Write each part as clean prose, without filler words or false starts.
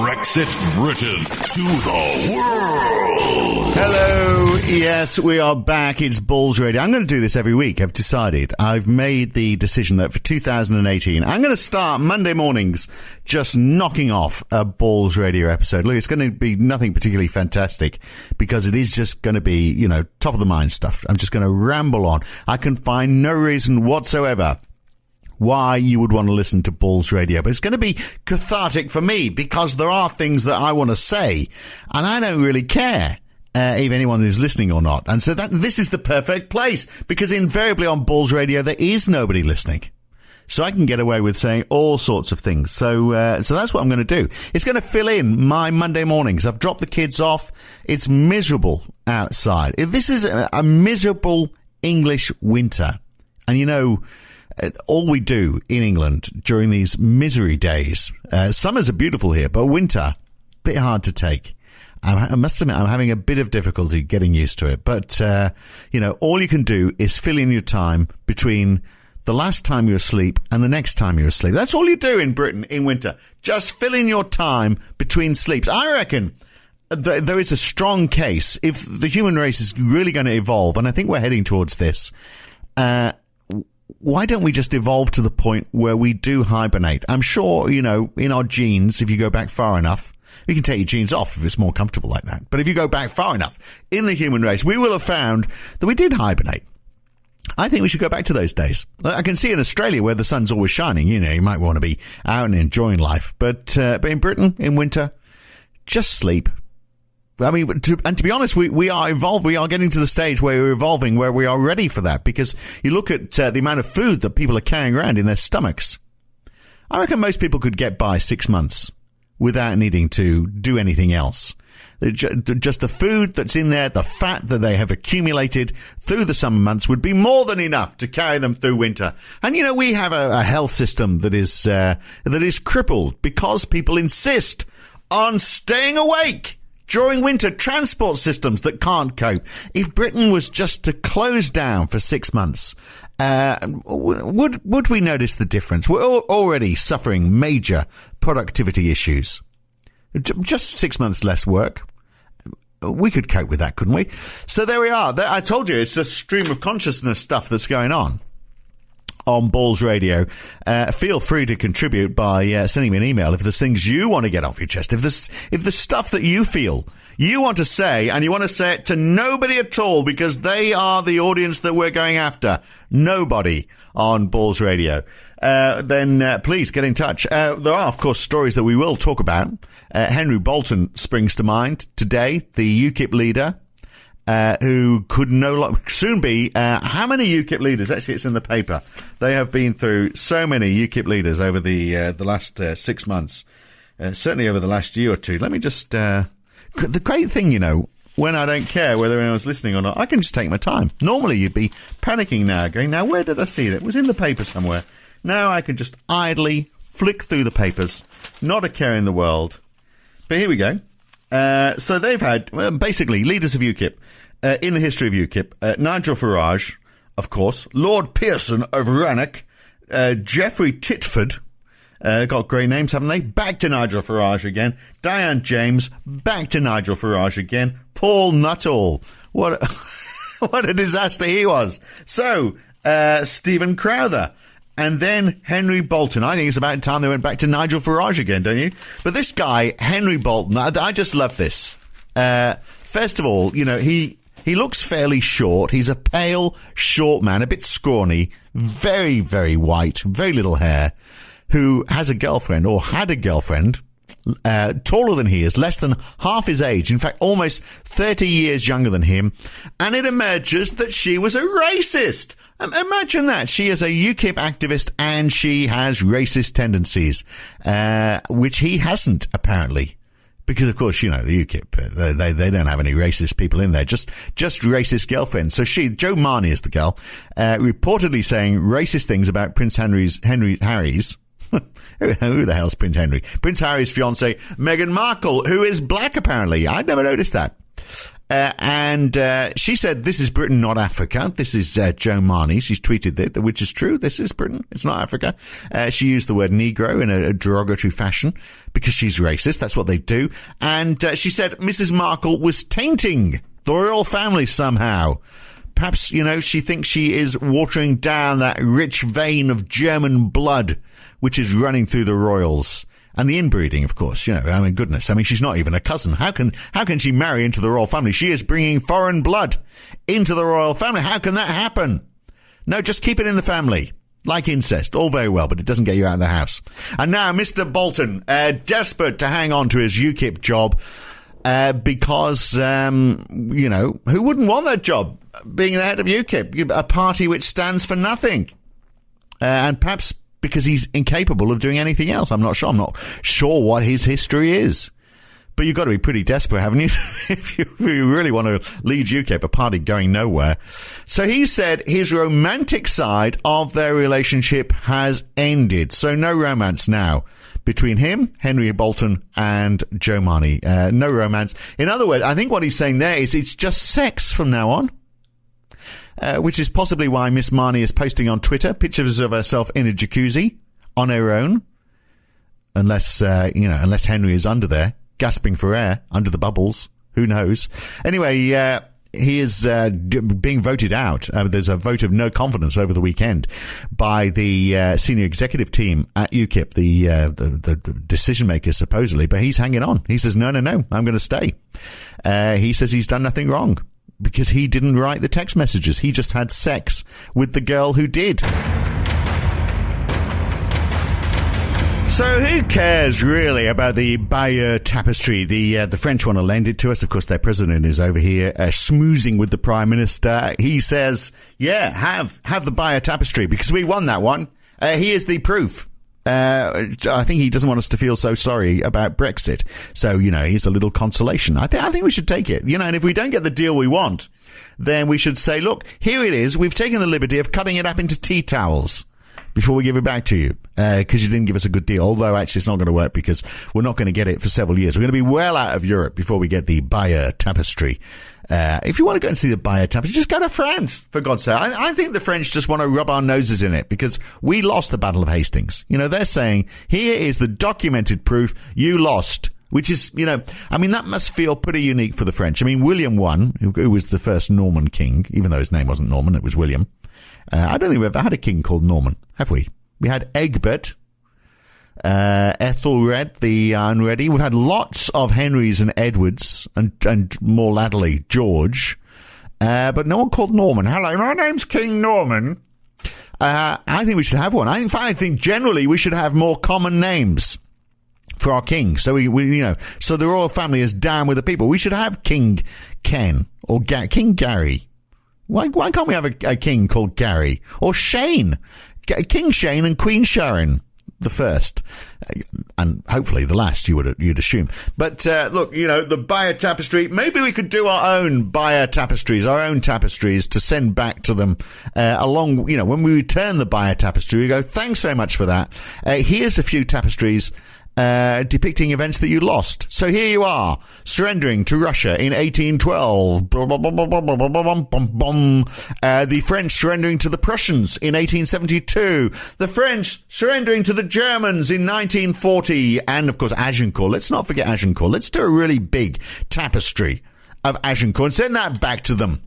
Brexit Britain to the world. Hello, yes, we are back. It's Balls Radio. I'm going to do this every week. I've decided. I've made the decision that for 2018, I'm going to start Monday mornings just knocking off a Balls Radio episode. Look, it's going to be nothing particularly fantastic because it is just going to be, you know, top of the mind stuff. I'm just going to ramble on. I can find no reason whatsoever why you would want to listen to Balls Radio. But it's going to be cathartic for me because there are things that I want to say and I don't really care if anyone is listening or not. And so this is the perfect place because invariably on Balls Radio there is nobody listening. So I can get away with saying all sorts of things. So that's what I'm going to do. It's going to fill in my Monday mornings. I've dropped the kids off. It's miserable outside. This is a miserable English winter. And you know, all we do in England during these misery days, summers are beautiful here, but winter, a bit hard to take. I must admit, I'm having a bit of difficulty getting used to it. But, you know, all you can do is fill in your time between the last time you're asleep and the next time you're asleep. That's all you do in Britain in winter. Just fill in your time between sleeps. I reckon there is a strong case if the human race is really going to evolve, and I think we're heading towards this, why don't we just evolve to the point where we do hibernate? I'm sure, you know, in our genes, if you go back far enough, you can take your genes off if it's more comfortable like that. But if you go back far enough in the human race, we will have found that we did hibernate. I think we should go back to those days. I can see in Australia where the sun's always shining, you know, you might want to be out and enjoying life. But in Britain, in winter, just sleep. I mean, to be honest, we are evolved. We are getting to the stage where we're evolving, where we are ready for that. Because you look at the amount of food that people are carrying around in their stomachs. I reckon most people could get by 6 months without needing to do anything else. Just the food that's in there, the fat that they have accumulated through the summer months would be more than enough to carry them through winter. And, you know, we have a health system that is crippled because people insist on staying awake during winter. Transport systems that can't cope. If Britain was just to close down for 6 months, would we notice the difference? We're already suffering major productivity issues. Just 6 months less work. We could cope with that, couldn't we? So there we are. I told you, it's a stream of consciousness stuff that's going on Balls Radio. Feel free to contribute by sending me an email if there's things you want to get off your chest. If there's stuff that you feel you want to say and you want to say it to nobody at all because they are the audience that we're going after, nobody on Balls Radio, then please get in touch. There are, of course, stories that we will talk about. Henry Bolton springs to mind today, the UKIP leader, who could no longer soon be, how many UKIP leaders? Actually, it's in the paper. They have been through so many UKIP leaders over the last 6 months, certainly over the last year or two. Let me just, the great thing, you know, when I don't care whether anyone's listening or not, I can just take my time. Normally you'd be panicking now, going, now where did I see it? It was in the paper somewhere. Now I can just idly flick through the papers, not a care in the world. But here we go. So they've had, basically, leaders of UKIP, in the history of UKIP, Nigel Farage, of course, Lord Pearson of Rannoch, Geoffrey Titford, got great names, haven't they? Back to Nigel Farage again. Diane James, back to Nigel Farage again. Paul Nuttall. What a disaster he was. So, Stephen Crowther. And then Henry Bolton. I think it's about time they went back to Nigel Farage again, don't you? But this guy, Henry Bolton, I just love this. First of all, you know, he looks fairly short. He's a pale, short man, a bit scrawny, very, very white, very little hair, who has a girlfriend, or had a girlfriend, taller than he is, less than half his age, in fact, almost 30 years younger than him, and it emerges that she was a racist. Imagine that. She is a UKIP activist and she has racist tendencies, which he hasn't, apparently. Because, of course, you know, the UKIP, they don't have any racist people in there, just racist girlfriends. So Jo Marnie is the girl, reportedly saying racist things about Prince Harry's, who the hell's Prince Henry? Prince Harry's fiancée, Meghan Markle, who is black, apparently. I'd never noticed that. And she said, this is Britain, not Africa. This is Jo Marnie. She's tweeted it, which is true. This is Britain. It's not Africa. She used the word Negro in a derogatory fashion because she's racist. That's what they do. And she said Mrs. Markle was tainting the royal family somehow. Perhaps, she thinks she is watering down that rich vein of German blood which is running through the royals. And the inbreeding, of course, goodness. She's not even a cousin. How can she marry into the royal family? She is bringing foreign blood into the royal family. How can that happen? No, just keep it in the family. Like incest. All very well, but it doesn't get you out of the house. And now Mr. Bolton, desperate to hang on to his UKIP job, because, who wouldn't want that job? Being the head of UKIP, a party which stands for nothing. And perhaps because he's incapable of doing anything else. I'm not sure what his history is. But you've got to be pretty desperate, haven't you? if you really want to lead UKIP, a party going nowhere. So he said his romantic side of their relationship has ended. So no romance now between him, Henry Bolton, and Jo Marnie. No romance. In other words, I think what he's saying there is it's just sex from now on. Which is possibly why Miss Marnie is posting on Twitter pictures of herself in a jacuzzi on her own. Unless Henry is under there, gasping for air, under the bubbles. Who knows? Anyway, he is being voted out. There's a vote of no confidence over the weekend by the senior executive team at UKIP, the decision makers supposedly. But he's hanging on. He says, no, I'm going to stay. He says he's done nothing wrong, because he didn't write the text messages. He just had sex with the girl who did. So who cares really about the Bayeux tapestry? The French want to lend it to us. Of course, their president is over here schmoozing with the prime minister. He says, yeah, have the Bayeux tapestry because we won that one. Here's the proof. I think he doesn't want us to feel so sorry about Brexit. So, here's a little consolation. I think we should take it. And if we don't get the deal we want, then we should say, look, here it is. We've taken the liberty of cutting it up into tea towels before we give it back to you, because you didn't give us a good deal. Although, actually, it's not going to work because we're not going to get it for several years. We're going to be well out of Europe before we get the Bayeux tapestry. If you want to go and see the Bayeux tapestry, just go to France, for God's sake. I think the French just want to rub our noses in it because we lost the Battle of Hastings. They're saying, here is the documented proof you lost, which is, that must feel pretty unique for the French. William I, who was the first Norman king, even though his name wasn't Norman, it was William. I don't think we've ever had a king called Norman, have we? We had Egbert, Ethelred the Unready. We've had lots of Henrys and Edwards and more latterly George, but no one called Norman. Hello, my name's King Norman. I think we should have one. I think generally we should have more common names for our king. So so the royal family is down with the people. We should have King Ken or King Gary. Why can't we have a king called Gary or Shane? King Shane and Queen Sharon the first, and hopefully the last, you'd assume. But look, the Bayeux tapestry, maybe we could do our own Bayeux tapestries, our own tapestries to send back to them along, when we return the Bayeux tapestry, we go, thanks very much for that. Here's a few tapestries depicting events that you lost. So here you are, surrendering to Russia in 1812. The French surrendering to the Prussians in 1872. The French surrendering to the Germans in 1940. And, of course, Agincourt. Let's not forget Agincourt. Let's do a really big tapestry of Agincourt and send that back to them.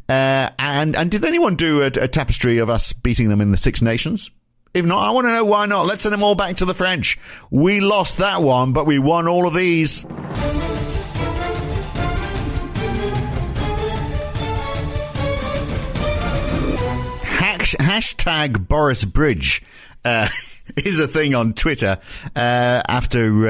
And did anyone do a tapestry of us beating them in the Six Nations? If not, I want to know why not. Let's send them all back to the French. We lost that one, but we won all of these. Hashtag Boris Bridge is a thing on Twitter after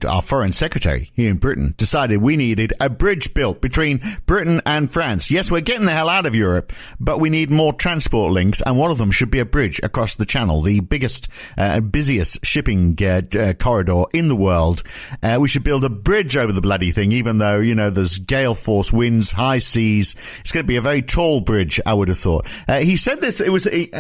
our foreign secretary here in Britain decided we needed a bridge built between Britain and France. Yes, we're getting the hell out of Europe, but we need more transport links, and one of them should be a bridge across the Channel, the biggest, busiest shipping corridor in the world. We should build a bridge over the bloody thing, even though, you know, there's gale force winds, high seas. It's going to be a very tall bridge, I would have thought. He said this,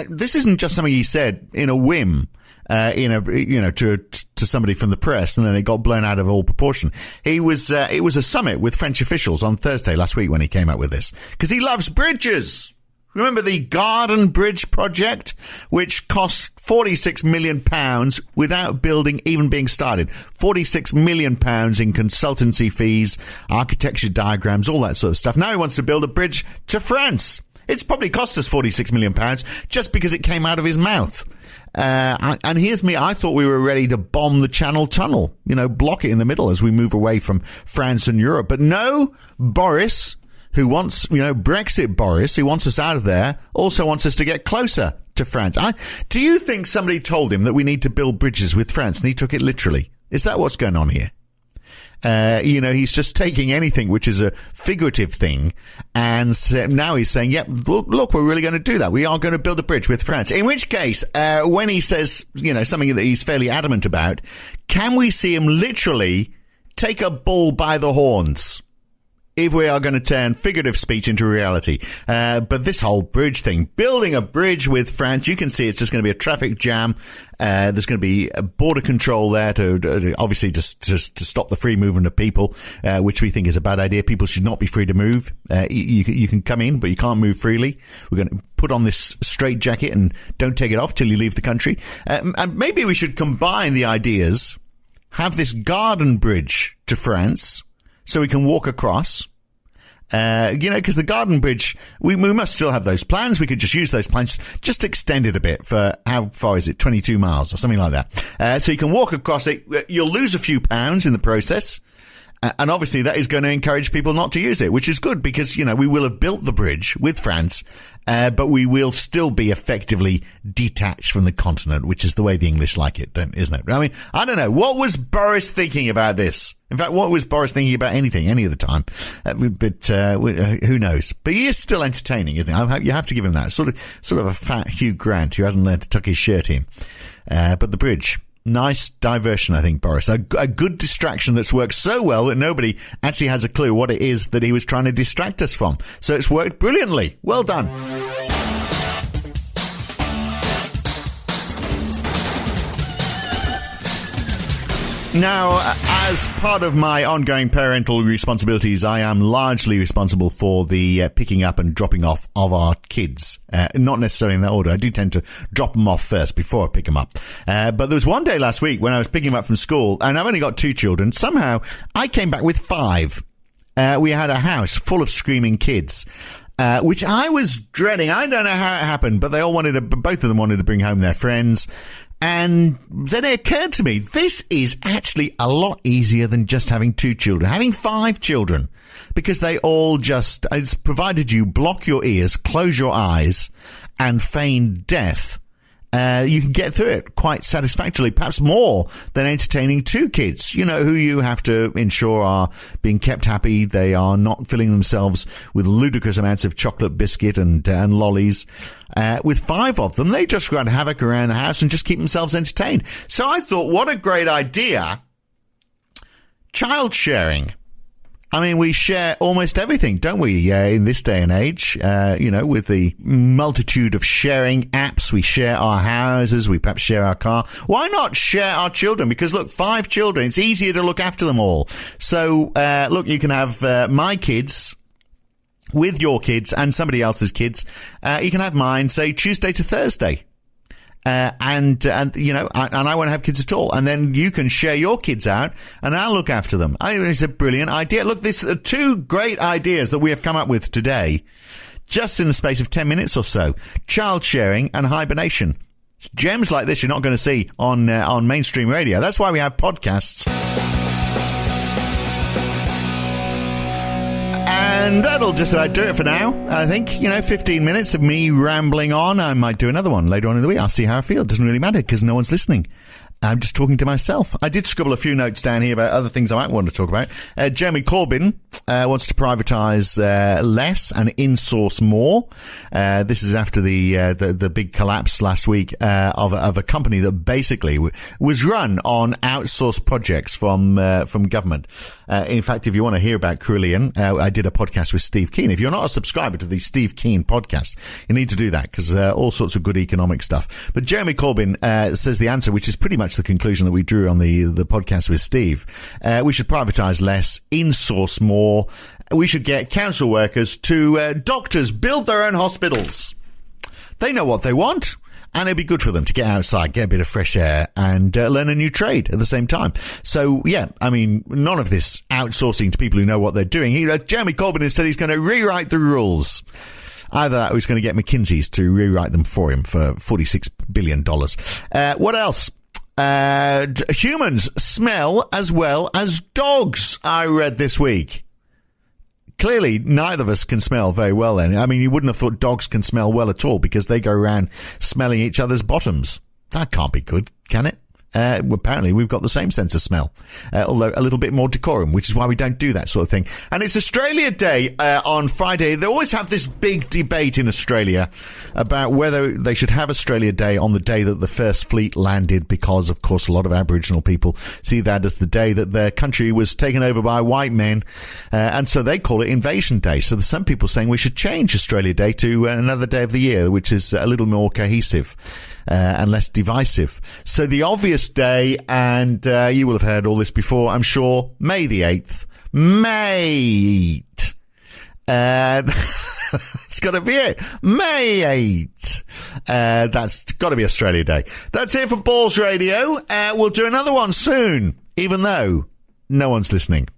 this isn't just something he said in a whim. To somebody from the press, and then it got blown out of all proportion. It was a summit with French officials on Thursday last week when he came out with this, because he loves bridges. Remember the Garden Bridge project, which cost £46 million without building even being started. £46 million in consultancy fees, architecture diagrams, all that sort of stuff. Now he wants to build a bridge to France. It's probably cost us £46 million just because it came out of his mouth. And here's me. I thought we were ready to bomb the Channel Tunnel, block it in the middle as we move away from France and Europe. But no, Boris, who wants, Brexit Boris, who wants us out of there, also wants us to get closer to France. Do you think somebody told him that we need to build bridges with France and he took it literally? Is that what's going on here? He's just taking anything which is a figurative thing, and now he's saying, yep, look, we're really going to do that. We are going to build a bridge with France. In which case, when he says, something that he's fairly adamant about, can we see him literally take a bull by the horns? If we are going to turn figurative speech into reality. But this whole bridge thing, building a bridge with France, you can see it's just going to be a traffic jam. There's going to be a border control there to obviously just to stop the free movement of people, which we think is a bad idea. People should not be free to move. You can come in, but you can't move freely. We're going to put on this straitjacket and don't take it off till you leave the country. And maybe we should combine the ideas, have this garden bridge to France, so we can walk across, because the garden bridge, we must still have those plans. We could just use those plans, just extend it a bit for, how far is it? 22 miles or something like that. So you can walk across it. You'll lose a few pounds in the process. And obviously that is going to encourage people not to use it, which is good because, we will have built the bridge with France, but we will still be effectively detached from the continent, which is the way the English like it, isn't it? I mean, I don't know. What was Boris thinking about this? In fact, what was Boris thinking about anything, any of the time? But who knows? But he is still entertaining, isn't he? You have to give him that. Sort of a fat Hugh Grant who hasn't learned to tuck his shirt in. But the bridge. Nice diversion, I think, Boris. A good distraction that's worked so well that nobody actually has a clue what it is that he was trying to distract us from. So it's worked brilliantly. Well done. Now, as part of my ongoing parental responsibilities, I am largely responsible for the picking up and dropping off of our kids. Not necessarily in that order. I do tend to drop them off first before I pick them up. But there was one day last week when I was picking them up from school, and I've only got 2 children. Somehow, I came back with 5. We had a house full of screaming kids. Which I was dreading. I don't know how it happened, but both of them wanted to bring home their friends. And then it occurred to me, this is actually a lot easier than just having 2 children. Having 5 children, because they all it's provided you block your ears, close your eyes, and feign death. You can get through it quite satisfactorily, perhaps more than entertaining 2 kids, who you have to ensure are being kept happy. They are not filling themselves with ludicrous amounts of chocolate biscuit and lollies. With 5 of them, they just run havoc around the house and just keep themselves entertained. So I thought, what a great idea. Child sharing. I mean, we share almost everything, don't we, in this day and age? With the multitude of sharing apps, we share our houses, we perhaps share our car. Why not share our children? Because, look, 5 children, it's easier to look after them all. So, look, you can have my kids with your kids and somebody else's kids. You can have mine, say, Tuesday to Thursday. And I won't have kids at all. And then you can share your kids out and I'll look after them. It's a brilliant idea. Look, this are 2 great ideas that we have come up with today, just in the space of 10 minutes or so. Child sharing and hibernation. Gems like this you're not going to see on mainstream radio. That's why we have podcasts. And that'll just about do it for now. I think, 15 minutes of me rambling on. I might do another one later on in the week. I'll see how I feel. It doesn't really matter because no one's listening. I'm just talking to myself. I did scribble a few notes down here about other things I might want to talk about. Jeremy Corbyn wants to privatise less and insource more. This is after the big collapse last week of a company that basically was run on outsourced projects from government. In fact, if you want to hear about Carillion, I did a podcast with Steve Keen. If you're not a subscriber to the Steve Keen podcast, you need to do that because all sorts of good economic stuff. But Jeremy Corbyn says the answer, which is pretty much the conclusion that we drew on the podcast with Steve. We should privatise less, insource more. We should get council workers to doctors build their own hospitals. They know what they want. And it'd be good for them to get outside, get a bit of fresh air, and learn a new trade at the same time. So, yeah, I mean, none of this outsourcing to people who know what they're doing. Jeremy Corbyn has said he's going to rewrite the rules. Either that or he's going to get McKinsey's to rewrite them for him for $46 billion. What else? Humans smell as well as dogs, I read this week. Clearly, neither of us can smell very well then. I mean, you wouldn't have thought dogs can smell well at all because they go around smelling each other's bottoms. That can't be good, can it? Apparently, we've got the same sense of smell, although a little bit more decorum, which is why we don't do that sort of thing. And it's Australia Day on Friday. They always have this big debate in Australia about whether they should have Australia Day on the day that the first fleet landed, because, of course, a lot of Aboriginal people see that as the day that their country was taken over by white men, and so they call it Invasion Day. So there's some people saying we should change Australia Day to another day of the year, which is a little more cohesive and less divisive. So the obvious day, and you will have heard all this before, I'm sure, May the 8th. Mate. It's got to be it. May 8th. That's got to be Australia Day. That's it for Balls Radio. We'll do another one soon, even though no one's listening.